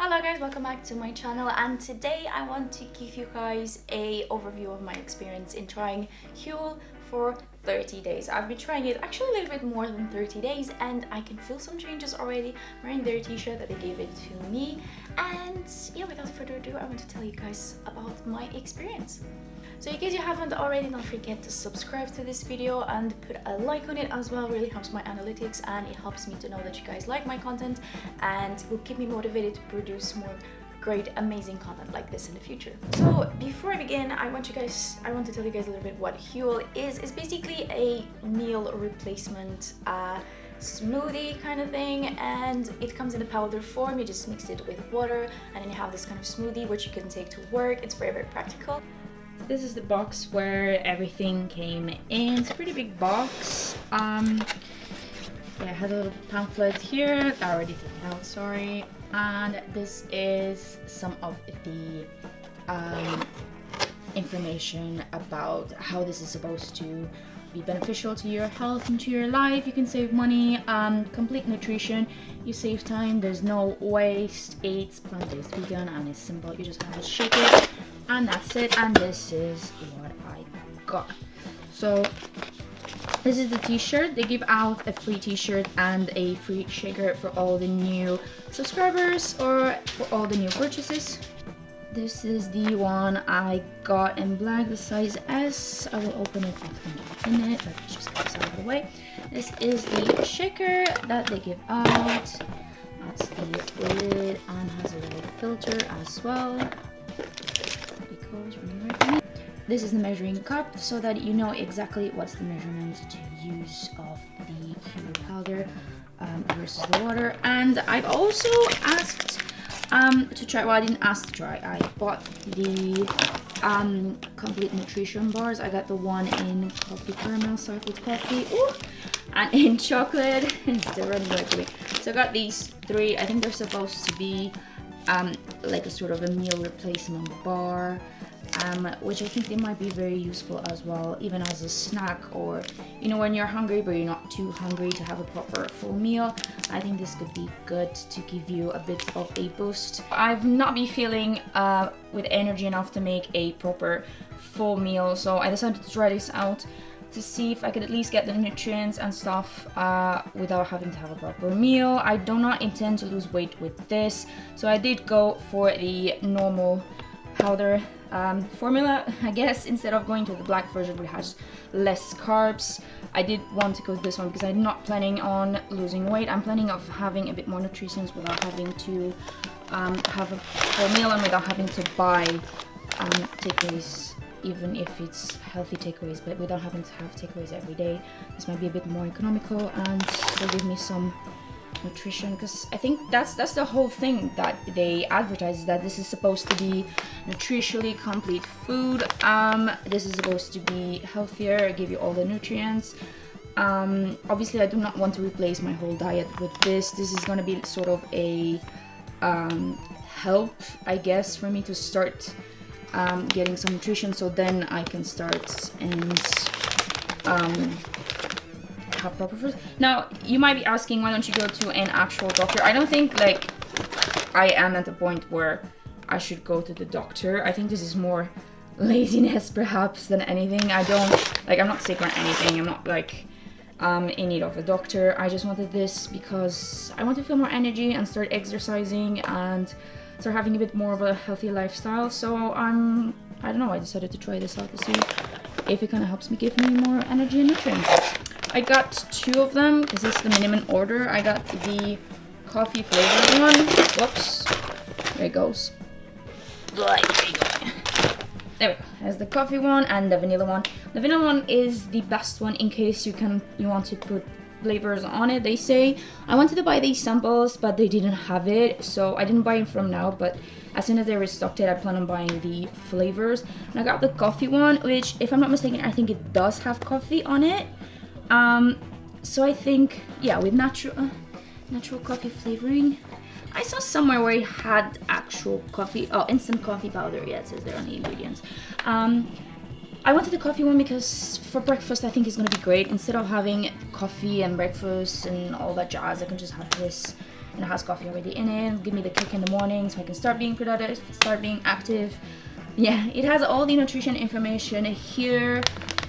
Hello guys, welcome back to my channel, and today I want to give you guys a overview of my experience in trying Huel for 30 days. I've been trying it actually a little bit more than 30 days and I can feel some changes already. I'm wearing their t-shirt that they gave it to me, and yeah, without further ado, I want to tell you guys about my experience. So in case you haven't already, don't forget to subscribe to this video and put a like on it as well. It really helps my analytics and it helps me to know that you guys like my content and will keep me motivated to produce more great, amazing content like this in the future. So before I begin, I want to tell you guys a little bit what Huel is. It's basically a meal replacement smoothie kind of thing, and it comes in a powder form. You just mix it with water and then you have this kind of smoothie which you can take to work. It's very practical. This is the box where everything came in. It's a pretty big box. Yeah, I had a little pamphlet here. I already took it out, sorry. And this is some of the information about how this is supposed to be beneficial to your health and to your life. You can save money, complete nutrition, you save time, there's no waste, it's plant-based, vegan, and it's simple. You just have to shake it and that's it. And this is what I got. So this is the t-shirt. They give out a free t-shirt and a free shaker for all the new subscribers or for all the new purchases. This is the one I got in black, the size S. I will open it up in a minute, but just get this out of the way. This is the shaker that they give out. That's the lid and has a little filter as well. This is the measuring cup so that you know exactly what's the measurement to use of the Huel powder versus the water. And I've also asked to try, well, I didn't ask to try, I bought the complete nutrition bars. I got the one in coffee caramel soft with coffee, ooh, and in chocolate. It's still running away from me. So I got these three. I think they're supposed to be like a sort of a meal replacement bar, which I think they might be very useful as well, even as a snack, or you know, when you're hungry but you're not too hungry to have a proper full meal. I think this could be good to give you a bit of a boost. I've not been feeling with energy enough to make a proper full meal, so I decided to try this out to see if I could at least get the nutrients and stuff without having to have a proper meal. I do not intend to lose weight with this, so I did go for the normal powder formula, I guess, instead of going to the black version which has less carbs. I did want to go to this one because I'm not planning on losing weight. I'm planning on having a bit more nutrition without having to have a full meal and without having to buy takeaways, even if it's healthy takeaways, but without having to have takeaways every day. This might be a bit more economical and still give me some nutrition, because I think that's the whole thing that they advertise, is that this is supposed to be nutritionally complete food. This is supposed to be healthier, give you all the nutrients. Obviously I do not want to replace my whole diet with this. This is going to be sort of a help, I guess, for me to start getting some nutrition, so then I can start and have proper food. Now you might be asking, why don't you go to an actual doctor? I don't think like I am at the point where I should go to the doctor. I think this is more laziness perhaps than anything. I'm not sick or anything. I'm not like in need of a doctor. I just wanted this because I want to feel more energy and start exercising and start having a bit more of a healthy lifestyle. So I don't know, I decided to try this out to see if it kind of helps me give me more energy and nutrients. I got two of them because it's the minimum order. I got the coffee flavored one. Whoops, there it goes. There we go. There's the coffee one and the vanilla one. The vanilla one is the best one in case you want to put flavors on it, they say. I wanted to buy these samples but they didn't have it, so I didn't buy it from now, but as soon as they restocked it I plan on buying the flavors. And I got the coffee one, which if I'm not mistaken I think it does have coffee on it. So I think, yeah, with natural coffee flavoring. I saw somewhere where it had actual coffee, instant coffee powder. Yeah, it says there on the ingredients. I wanted the coffee one because for breakfast I think it's gonna be great. Instead of having coffee and breakfast and all that jazz, I can just have this and it has coffee already in it. Give me the kick in the morning so I can start being productive, start being active. Yeah, it has all the nutrition information here.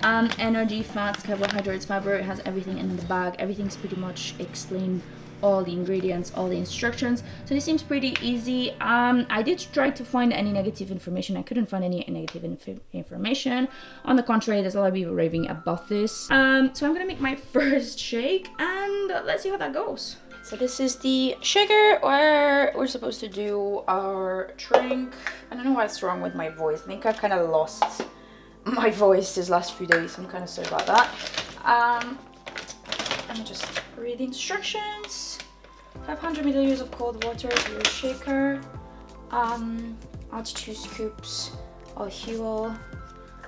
Energy, fats, carbohydrates, fiber. It has everything in the bag. Everything's pretty much explained, all the ingredients, all the instructions. So this seems pretty easy. I did try to find any negative information. I couldn't find any negative information. On the contrary, there's a lot of people raving about this. So I'm gonna make my first shake and let's see how that goes. So this is the shaker where we're supposed to do our drink. I don't know what's wrong with my voice. I think I've kind of lost my voice these last few days. I'm kind of sorry about that. Let me just read the instructions. 500 milliliters of cold water to your shaker. Add 2 scoops of huel.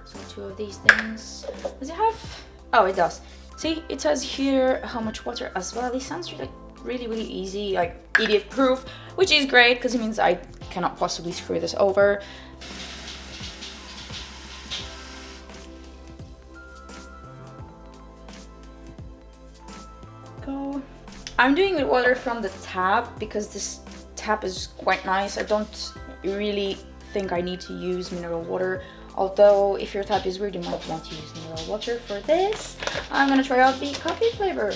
So 2 of these things. Does it have? Oh, it does. See, it says here how much water as well. This sounds like really easy, like idiot proof, which is great because it means I cannot possibly screw this over. Go. I'm doing with water from the tap because this tap is quite nice. I don't really think I need to use mineral water, although if your tap is weird you might want to use mineral water for this. I'm gonna try out the coffee flavor.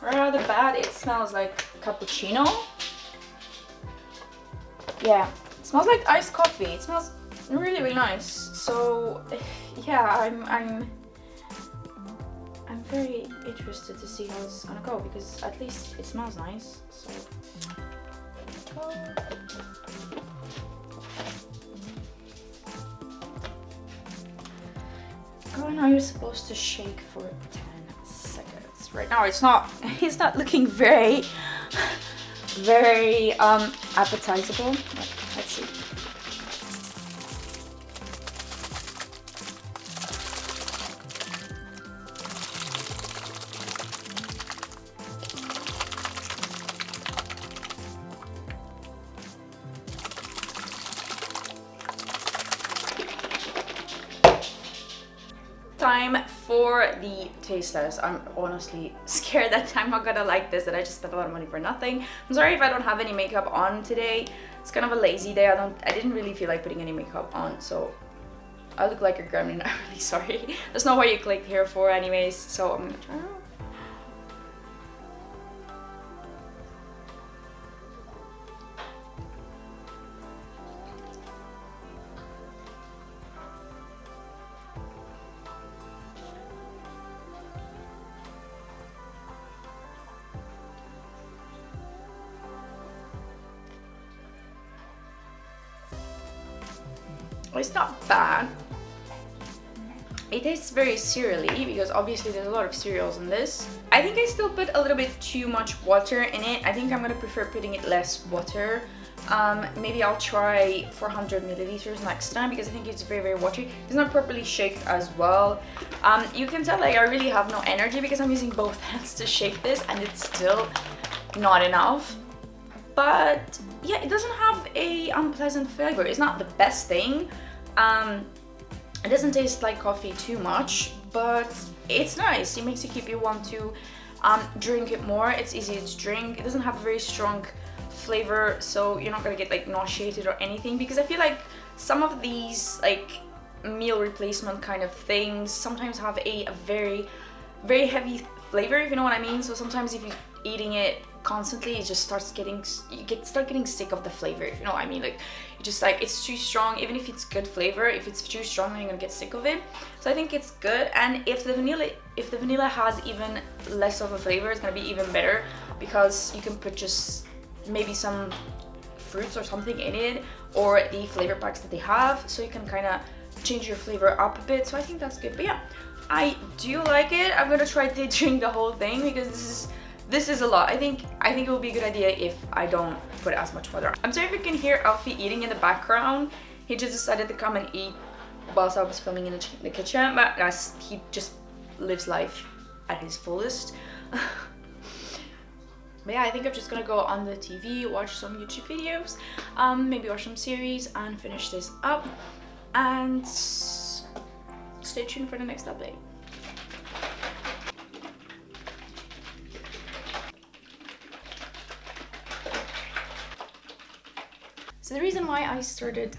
Right out of the bat, it smells like cappuccino. Yeah, it smells like iced coffee. It smells really nice. So yeah, I'm very interested to see how it's gonna go because at least it smells nice. So go. Now you're supposed to shake for 10 seconds. Right now it's not looking very appetizable. Let's see. Time for the taste test. I'm honestly scared that I'm not gonna like this, that I just spent a lot of money for nothing. I'm sorry if I don't have any makeup on today. It's kind of a lazy day. I didn't really feel like putting any makeup on, so I look like a gremlin. I'm really sorry. That's not what you clicked here for anyways, so I'm gonna try it out. It's not bad. It tastes very cereally because obviously there's a lot of cereals in this. I think I still put a little bit too much water in it. I think I'm gonna prefer putting it less water. Maybe I'll try 400 milliliters next time because I think it's very watery. It's not properly shaked as well. You can tell like I really have no energy because I'm using both hands to shake this and it's still not enough. But yeah, it doesn't have a unpleasant flavor. It's not the best thing. It doesn't taste like coffee too much, but it's nice. It makes you want to drink it more. It's easy to drink. It doesn't have a very strong flavor, so you're not gonna get like nauseated or anything, because I feel like some of these like meal replacement kind of things sometimes have a very heavy flavor, if you know what I mean. So sometimes if you're eating it constantly, it just starts getting, start getting sick of the flavor, if you know what I mean. Like you just like, it's too strong. Even if it's good flavor, if it's too strong, then you're gonna get sick of it. So I think it's good. And if the vanilla has even less of a flavor, it's gonna be even better, because you can put just maybe some fruits or something in it, or the flavor packs that they have, so you can kind of change your flavor up a bit. So I think that's good. But yeah, I do like it. I'm gonna try to drink the whole thing because this is a lot. I think it would be a good idea if I don't put as much water. I'm sorry if you can hear Alfie eating in the background. He just decided to come and eat whilst I was filming in the kitchen, but he just lives life at his fullest. But yeah, I think I'm just gonna go on the TV, watch some YouTube videos, maybe watch some series and finish this up, and stay tuned for the next update. So the reason why I started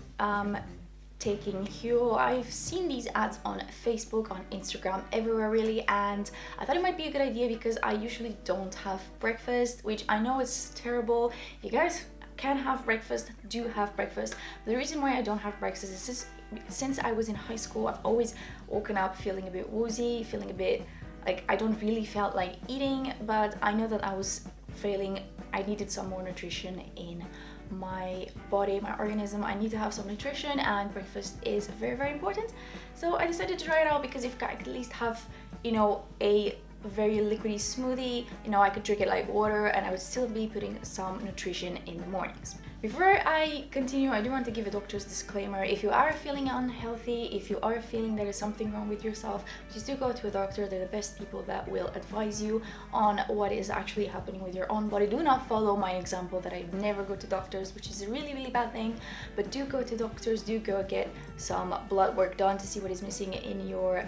taking Huel, I've seen these ads on Facebook, on Instagram, everywhere really, and I thought it might be a good idea because I usually don't have breakfast, which I know is terrible. If you guys can have breakfast, do have breakfast. The reason why I don't have breakfast is just since I was in high school, I've always woken up feeling a bit woozy, feeling a bit like I don't really felt like eating, but I know that I was failing. I needed some more nutrition in my body, my organism. I need to have some nutrition, and breakfast is very, very important. So I decided to try it out because if I could at least have, you know, a very liquidy smoothie, you know, I could drink it like water and I would still be putting some nutrition in the mornings. Before I continue, I do want to give a doctor's disclaimer. If you are feeling unhealthy, if you are feeling there is something wrong with yourself, please do go to a doctor. They're the best people that will advise you on what is actually happening with your own body. Do not follow my example that I never go to doctors, which is a really, really bad thing, but do go to doctors, do go get some blood work done to see what is missing in your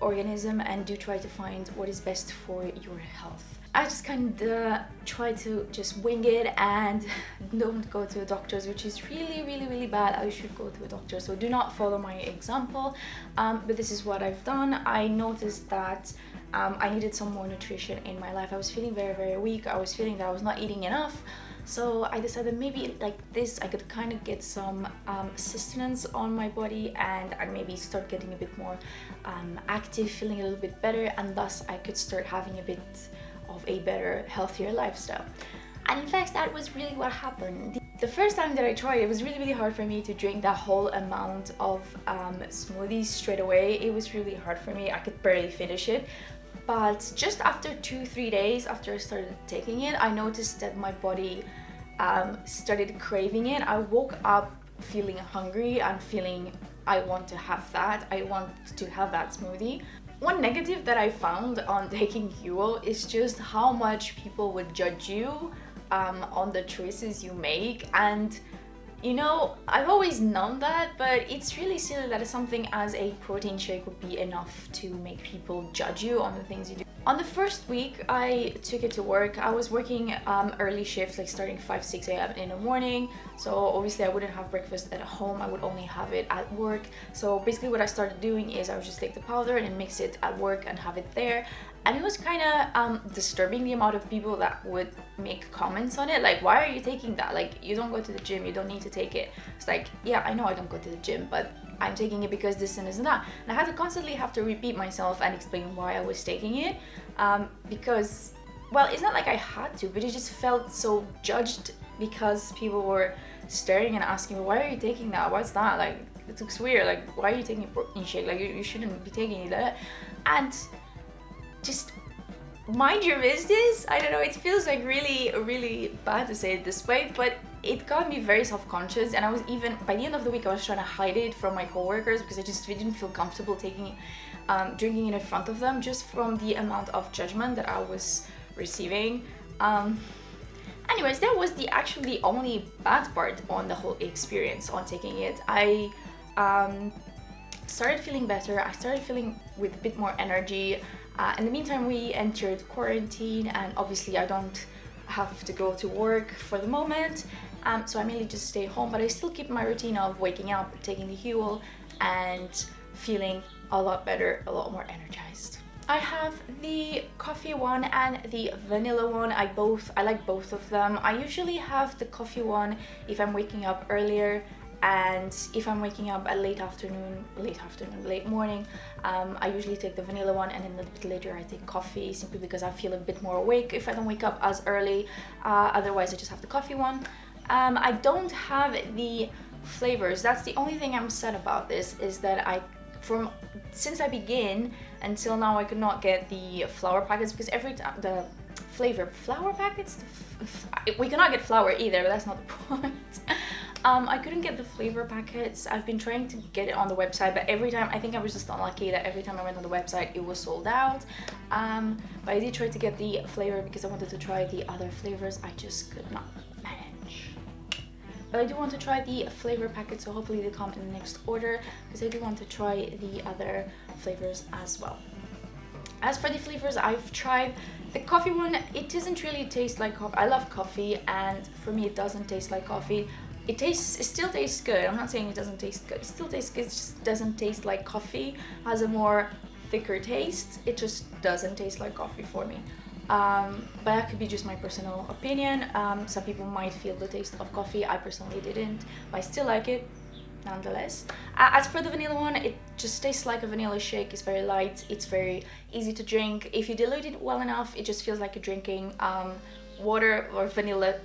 organism, and do try to find what is best for your health. I just kind of try to just wing it and don't go to a doctor's, which is really, really, really bad. I should go to a doctor, so do not follow my example. But this is what I've done. I noticed that I needed some more nutrition in my life. I was feeling very, very weak. I was feeling that I was not eating enough. So I decided maybe like this, I could kind of get some sustenance on my body, and I maybe start getting a bit more active, feeling a little bit better, and thus I could start having a bit of a better, healthier lifestyle. And in fact, that was really what happened. The first time that I tried, it was really, really hard for me to drink that whole amount of smoothies straight away. It was really hard for me. I could barely finish it. But just after 2-3 days after I started taking it, I noticed that my body started craving it. I woke up feeling hungry and feeling I want to have that. I want to have that smoothie. One negative that I found on taking Huel is just how much people would judge you on the choices you make. And you know, I've always known that, but it's really silly that something as a protein shake would be enough to make people judge you on the things you do. On the first week, I took it to work. I was working early shifts, like starting 5-6 a.m. in the morning. So obviously I wouldn't have breakfast at home. I would only have it at work. So basically what I started doing is I would just take the powder and mix it at work and have it there. And it was kind of disturbing, the amount of people that would make comments on it. Like, why are you taking that? Like, you don't go to the gym, you don't need to take it. It's like, yeah, I know I don't go to the gym, but I'm taking it because this and this and that. And I had to constantly have to repeat myself and explain why I was taking it. Because, well, it's not like I had to, but it just felt so judged because people were staring and asking, why are you taking that? What's that? Like, it looks weird. Like, why are you taking a protein shake? Like, you shouldn't be taking that. And just mind your business. I don't know, it feels like really, really bad to say it this way, but it got me very self-conscious, and I was even, by the end of the week, I was trying to hide it from my coworkers because I just didn't feel comfortable taking drinking it in front of them, just from the amount of judgment that I was receiving. Anyways, that was actually the only bad part on the whole experience on taking it. I started feeling better. I started feeling with a bit more energy. In the meantime, we entered quarantine, and obviously I don't have to go to work for the moment, so I mainly just stay home, but I still keep my routine of waking up, taking the Huel, and feeling a lot better, a lot more energized. I have the coffee one and the vanilla one. I like both of them. I usually have the coffee one if I'm waking up earlier, and if I'm waking up at late morning, I usually take the vanilla one, and then a little bit later I take coffee, simply because I feel a bit more awake if I don't wake up as early. Otherwise I just have the coffee one. I don't have the flavors. That's the only thing I'm sad about this, is that since I began until now I could not get the flour packets, because every time the flour packets, we cannot get flour either, but that's not the point. I couldn't get the flavor packets. I've been trying to get it on the website, but every time, I think I was just unlucky that every time I went on the website it was sold out. But I did try to get the flavor because I wanted to try the other flavors. I just could not manage. But I do want to try the flavor packet, so hopefully they come in the next order, because I do want to try the other flavors as well. As for the flavors, I've tried the coffee one. It doesn't really taste like coffee. I love coffee, and for me it doesn't taste like coffee. It still tastes good. I'm not saying it doesn't taste good. It still tastes good, it just doesn't taste like coffee. It has a more thicker taste. It just doesn't taste like coffee for me. But that could be just my personal opinion. Some people might feel the taste of coffee. I personally didn't, but I still like it nonetheless. As for the vanilla one, it just tastes like a vanilla shake. It's very light, it's very easy to drink. If you dilute it well enough, it just feels like you're drinking water or vanilla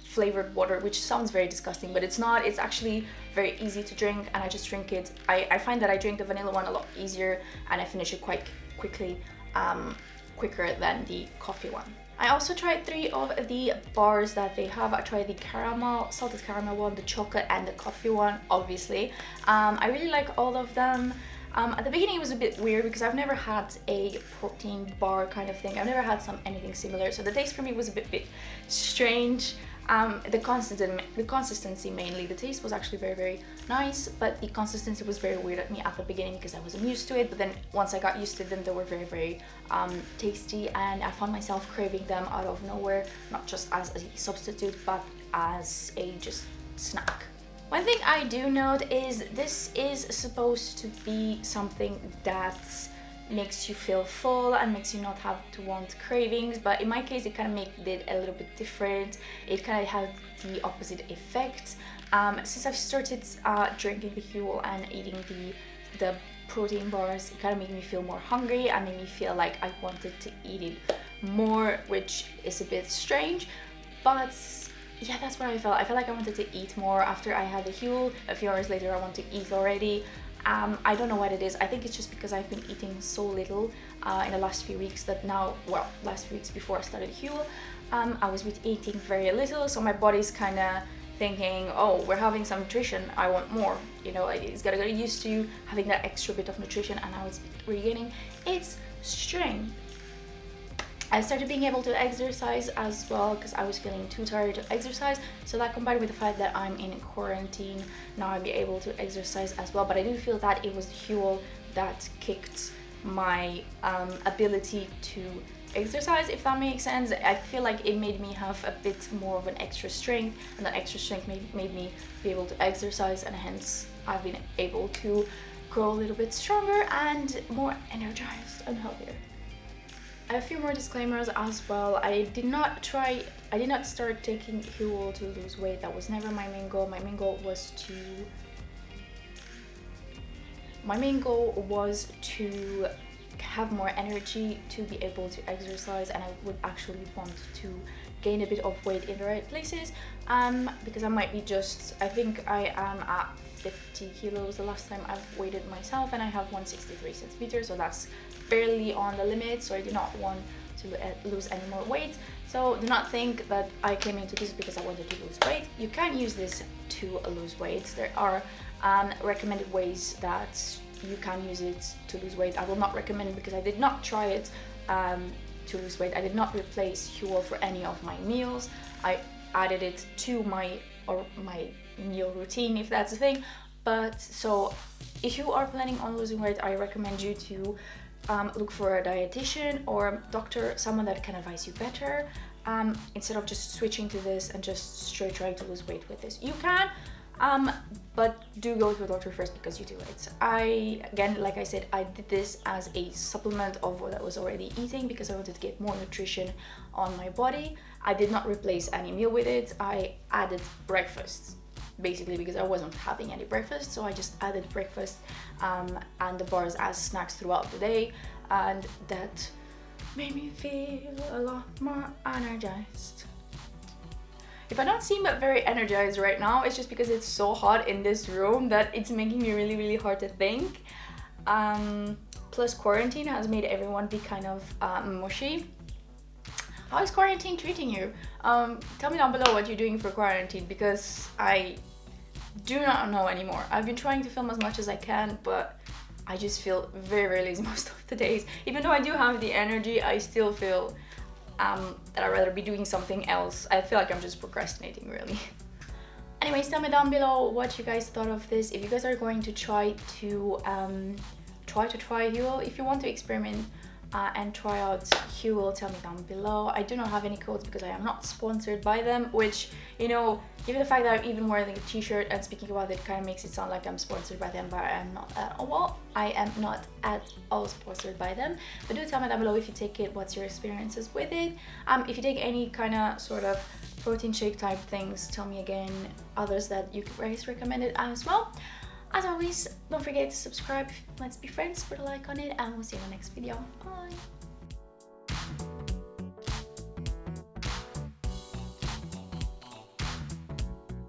flavored water, which sounds very disgusting, but it's not. It's actually very easy to drink, and I just drink it. I find that I drink the vanilla one a lot easier, and I finish it quite quickly, quicker than the coffee one. I also tried 3 of the bars that they have. I tried the caramel, salted caramel one, the chocolate, and the coffee one, obviously. I really like all of them. At the beginning it was a bit weird because I've never had a protein bar kind of thing. I've never had anything similar, so the taste for me was a bit strange. The consistency mainly. The taste was actually very nice, but the consistency was very weird at me at the beginning because I wasn't used to it. But then once I got used to them, they were very tasty, and I found myself craving them out of nowhere, not just as a substitute but as a just snack. One thing I do note is this is supposed to be something that makes you feel full and makes you not have to want cravings, but in my case it kind of made it a little bit different. It kind of had the opposite effect. Since I've started drinking the Huel and eating the protein bars, it kind of made me feel more hungry and made me feel like I wanted to eat it more, which is a bit strange, but yeah, that's what I felt. I felt like I wanted to eat more after I had the Huel. A few hours later I want to eat already. I don't know what it is. I think it's just because I've been eating so little in the last few weeks that now, well, last few weeks before I started Huel, I was eating very little, so my body's kind of thinking, oh, we're having some nutrition, I want more. You know, it's gotta get used to having that extra bit of nutrition, and now it's regaining its strength. I started being able to exercise as well because I was feeling too tired to exercise, so that combined with the fact that I'm in quarantine, now I'll be able to exercise as well. But I do feel that it was Huel that kicked my ability to exercise, if that makes sense. I feel like it made me have a bit more of an extra strength, and that extra strength made me be able to exercise, and hence I've been able to grow a little bit stronger and more energized and healthier. I have a few more disclaimers as well. I did not start taking Huel to lose weight. That was never my main goal. My main goal was to have more energy to be able to exercise, and I would actually want to gain a bit of weight in the right places, because I might be I think I am at 50 kilos the last time I've weighed myself, and I have 163 centimeters, so that's barely on the limit, so I do not want to lose any more weight. So do not think that I came into this because I wanted to lose weight. You can use this to lose weight. There are recommended ways that you can use it to lose weight. I will not recommend it because I did not try it to lose weight. I did not replace Huel for any of my meals. I added it to my meal routine, if that's a thing. But so if you are planning on losing weight, I recommend you to look for a dietitian or doctor, someone that can advise you better, instead of just switching to this and just straight trying to lose weight with this. You can, but do go to a doctor first because you do it. Again, like I said, I did this as a supplement of what I was already eating because I wanted to get more nutrition on my body. I did not replace any meal with it. I added breakfast, basically because I wasn't having any breakfast, so I just added breakfast and the bars as snacks throughout the day, and that made me feel a lot more energized. If I don't seem very energized right now, it's just because it's so hot in this room that it's making me really hard to think. Plus quarantine has made everyone be kind of mushy. How is quarantine treating you? Tell me down below what you're doing for quarantine, because I do not know anymore. I've been trying to film as much as I can, but I just feel very, very lazy most of the days. Even though I do have the energy, I still feel that I'd rather be doing something else. I feel like I'm just procrastinating, really. Anyways, tell me down below what you guys thought of this. If you guys are going to try Huel, if you want to experiment and try out Huel, tell me down below. I do not have any codes because I am not sponsored by them, which, you know, given the fact that I'm even wearing a t-shirt and speaking about it kind of makes it sound like I'm sponsored by them, but I am not at all. Well, I am not at all sponsored by them. But do tell me down below if you take it, what's your experiences with it. If you take any kind of sort of protein shake type things, tell me again others that you guys recommended as well. As always, don't forget to subscribe. Let's be friends, put a like on it, and we'll see you in the next video. Bye!